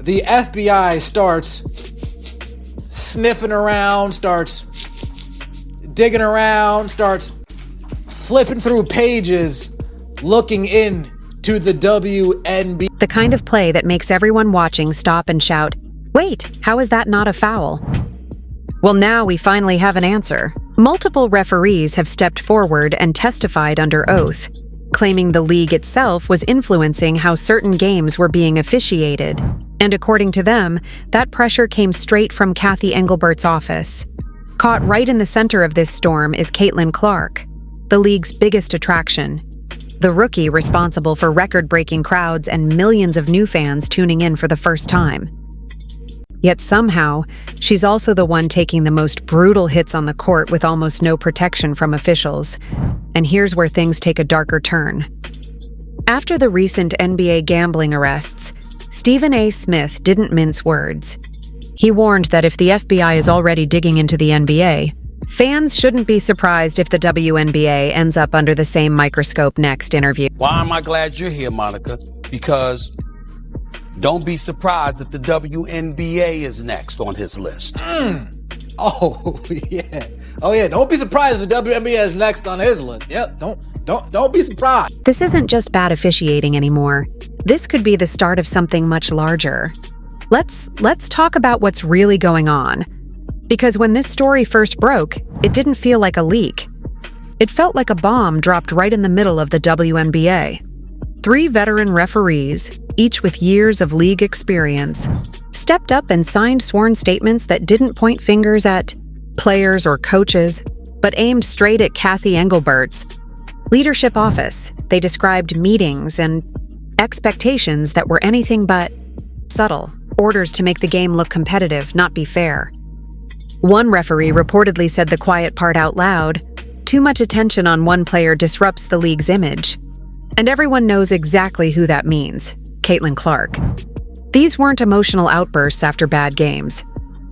the FBI starts sniffing around, starts digging around, starts flipping through pages, looking into the WNBA. The kind of play that makes everyone watching stop and shout, "Wait, how is that not a foul?" Well, now we finally have an answer. Multiple referees have stepped forward and testified under oath, claiming the league itself was influencing how certain games were being officiated. And according to them, that pressure came straight from Cathy Engelbert's office. Caught right in the center of this storm is Caitlin Clark, the league's biggest attraction. The rookie responsible for record-breaking crowds and millions of new fans tuning in for the first time. Yet somehow, she's also the one taking the most brutal hits on the court with almost no protection from officials. And here's where things take a darker turn. After the recent NBA gambling arrests, Stephen A. Smith didn't mince words. He warned that if the FBI is already digging into the NBA, fans shouldn't be surprised if the WNBA ends up under the same microscope next interview. Why am I glad you're here, Monica? Because don't be surprised if the WNBA is next on his list. Oh, yeah. Oh, yeah. Don't be surprised if the WNBA is next on his list. Yep. Don't be surprised. This isn't just bad officiating anymore. This could be the start of something much larger. Let's talk about what's really going on. Because when this story first broke, it didn't feel like a leak. It felt like a bomb dropped right in the middle of the WNBA. 3 veteran referees, each with years of league experience, stepped up and signed sworn statements that didn't point fingers at players or coaches, but aimed straight at Cathy Engelbert's leadership office. They described meetings and expectations that were anything but subtle, orders to make the game look competitive, not be fair. One referee reportedly said the quiet part out loud, "Too much attention on one player disrupts the league's image." And everyone knows exactly who that means: Caitlin Clark. These weren't emotional outbursts after bad games.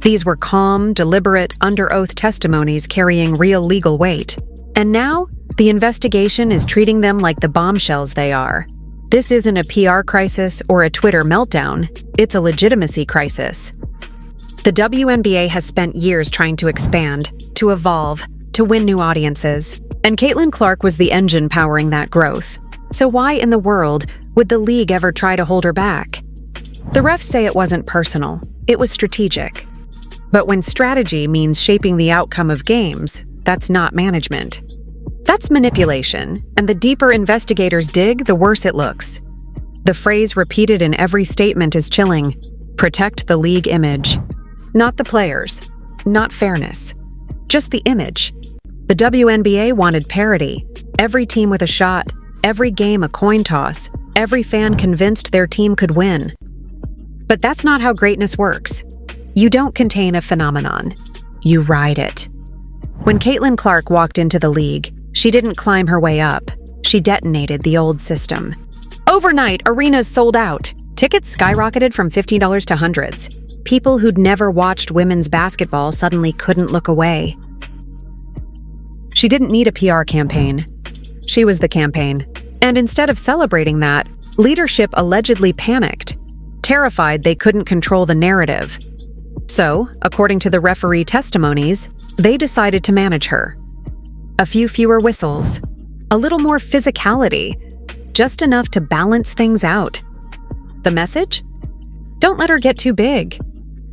These were calm, deliberate, under-oath testimonies carrying real legal weight. And now, the investigation is treating them like the bombshells they are. This isn't a PR crisis or a Twitter meltdown. It's a legitimacy crisis. The WNBA has spent years trying to expand, to evolve, to win new audiences. And Caitlin Clark was the engine powering that growth. So why in the world would the league ever try to hold her back? The refs say it wasn't personal, it was strategic. But when strategy means shaping the outcome of games, that's not management. That's manipulation, and the deeper investigators dig, the worse it looks. The phrase repeated in every statement is chilling: protect the league image. Not the players, not fairness, just the image. The WNBA wanted parity, every team with a shot, every game a coin toss, every fan convinced their team could win. But that's not how greatness works. You don't contain a phenomenon. You ride it. When Caitlin Clark walked into the league, she didn't climb her way up. She detonated the old system. Overnight, arenas sold out. Tickets skyrocketed from $50 to hundreds. People who'd never watched women's basketball suddenly couldn't look away. She didn't need a PR campaign. She was the campaign. And instead of celebrating that, leadership allegedly panicked, terrified they couldn't control the narrative. So, according to the referee testimonies, they decided to manage her. A few fewer whistles, a little more physicality, just enough to balance things out. The message? Don't let her get too big.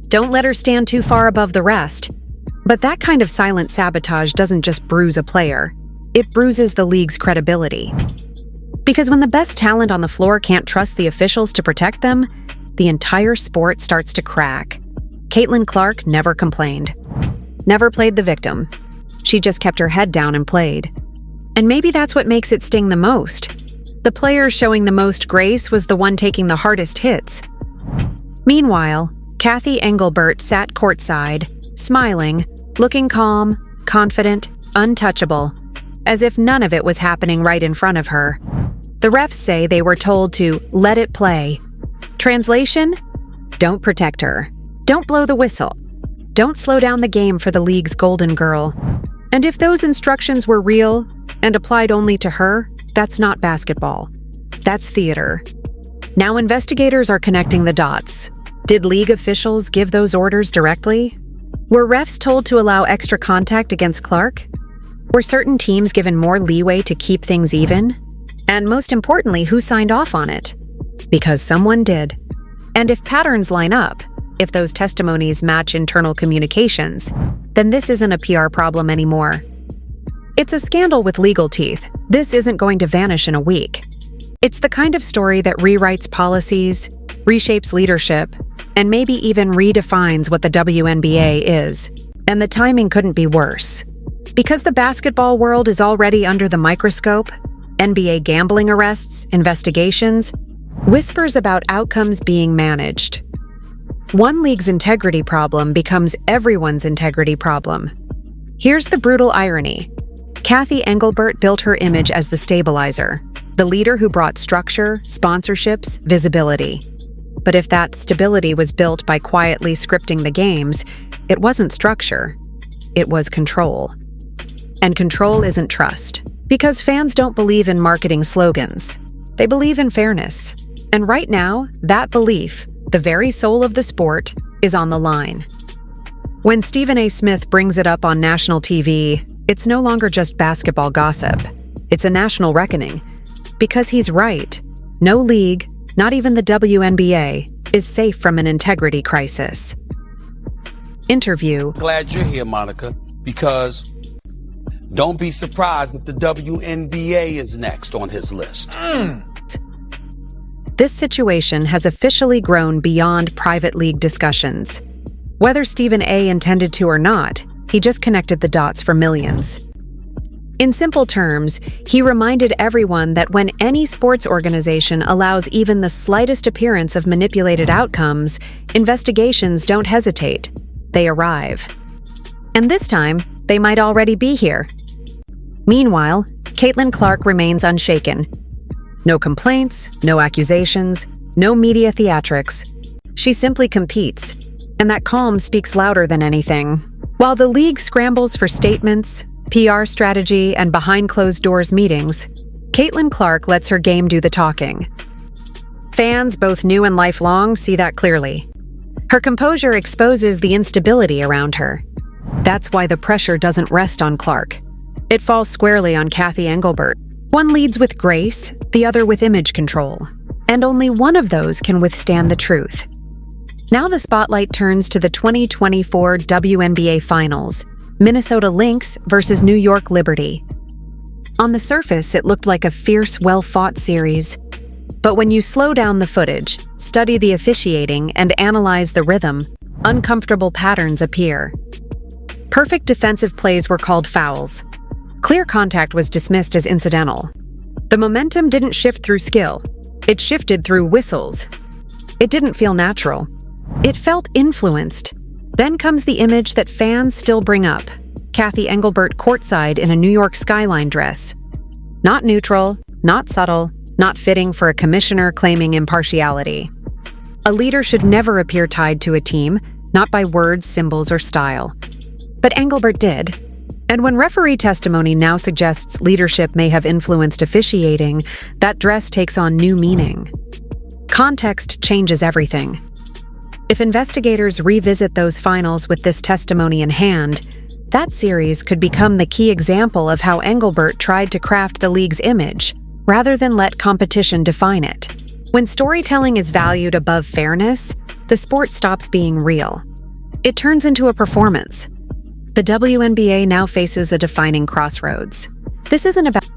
Don't let her stand too far above the rest. But that kind of silent sabotage doesn't just bruise a player. It bruises the league's credibility. Because when the best talent on the floor can't trust the officials to protect them, the entire sport starts to crack. Caitlin Clark never complained. Never played the victim. She just kept her head down and played. And maybe that's what makes it sting the most. The player showing the most grace was the one taking the hardest hits. Meanwhile, Cathy Engelbert sat courtside, smiling, looking calm, confident, untouchable, as if none of it was happening right in front of her. The refs say they were told to let it play. Translation? Don't protect her. Don't blow the whistle. Don't slow down the game for the league's golden girl. And if those instructions were real and applied only to her, that's not basketball. That's theater. Now investigators are connecting the dots. Did league officials give those orders directly? Were refs told to allow extra contact against Clark? Were certain teams given more leeway to keep things even? And most importantly, who signed off on it? Because someone did. And if patterns line up, if those testimonies match internal communications, then this isn't a PR problem anymore. It's a scandal with legal teeth. This isn't going to vanish in a week. It's the kind of story that rewrites policies, reshapes leadership, and maybe even redefines what the WNBA is. And the timing couldn't be worse. Because the basketball world is already under the microscope, NBA gambling arrests, investigations, whispers about outcomes being managed. One league's integrity problem becomes everyone's integrity problem. Here's the brutal irony. Cathy Engelbert built her image as the stabilizer, the leader who brought structure, sponsorships, visibility. But if that stability was built by quietly scripting the games, it wasn't structure, it was control. And control isn't trust, because fans don't believe in marketing slogans. They believe in fairness. And right now, that belief, the very soul of the sport, is on the line. When Stephen A. Smith brings it up on national TV, it's no longer just basketball gossip. It's a national reckoning. Because he's right. No league, not even the WNBA, is safe from an integrity crisis. Interview. Glad you're here, Monica, because don't be surprised if the WNBA is next on his list. This situation has officially grown beyond private league discussions. Whether Stephen A. intended to or not, he just connected the dots for millions. In simple terms, he reminded everyone that when any sports organization allows even the slightest appearance of manipulated outcomes, investigations don't hesitate. They arrive. And this time, they might already be here. Meanwhile, Caitlin Clark remains unshaken. No complaints, no accusations, no media theatrics. She simply competes, and that calm speaks louder than anything. While the league scrambles for statements, PR strategy, and behind-closed-doors meetings, Caitlin Clark lets her game do the talking. Fans, both new and lifelong, see that clearly. Her composure exposes the instability around her. That's why the pressure doesn't rest on Clark. It falls squarely on Cathy Engelbert. One leads with grace, the other with image control. And only one of those can withstand the truth. Now the spotlight turns to the 2024 WNBA Finals, Minnesota Lynx versus New York Liberty. On the surface, it looked like a fierce, well-fought series. But when you slow down the footage, study the officiating, and analyze the rhythm, uncomfortable patterns appear. Perfect defensive plays were called fouls. Clear contact was dismissed as incidental. The momentum didn't shift through skill. It shifted through whistles. It didn't feel natural. It felt influenced. Then comes the image that fans still bring up. Cathy Engelbert courtside in a New York skyline dress. Not neutral, not subtle, not fitting for a commissioner claiming impartiality. A leader should never appear tied to a team, not by words, symbols, or style. But Engelbert did. And when referee testimony now suggests leadership may have influenced officiating, that dress takes on new meaning. Context changes everything. If investigators revisit those finals with this testimony in hand, that series could become the key example of how Engelbert tried to craft the league's image, rather than let competition define it. When storytelling is valued above fairness, the sport stops being real. It turns into a performance. The WNBA now faces a defining crossroads. This isn't about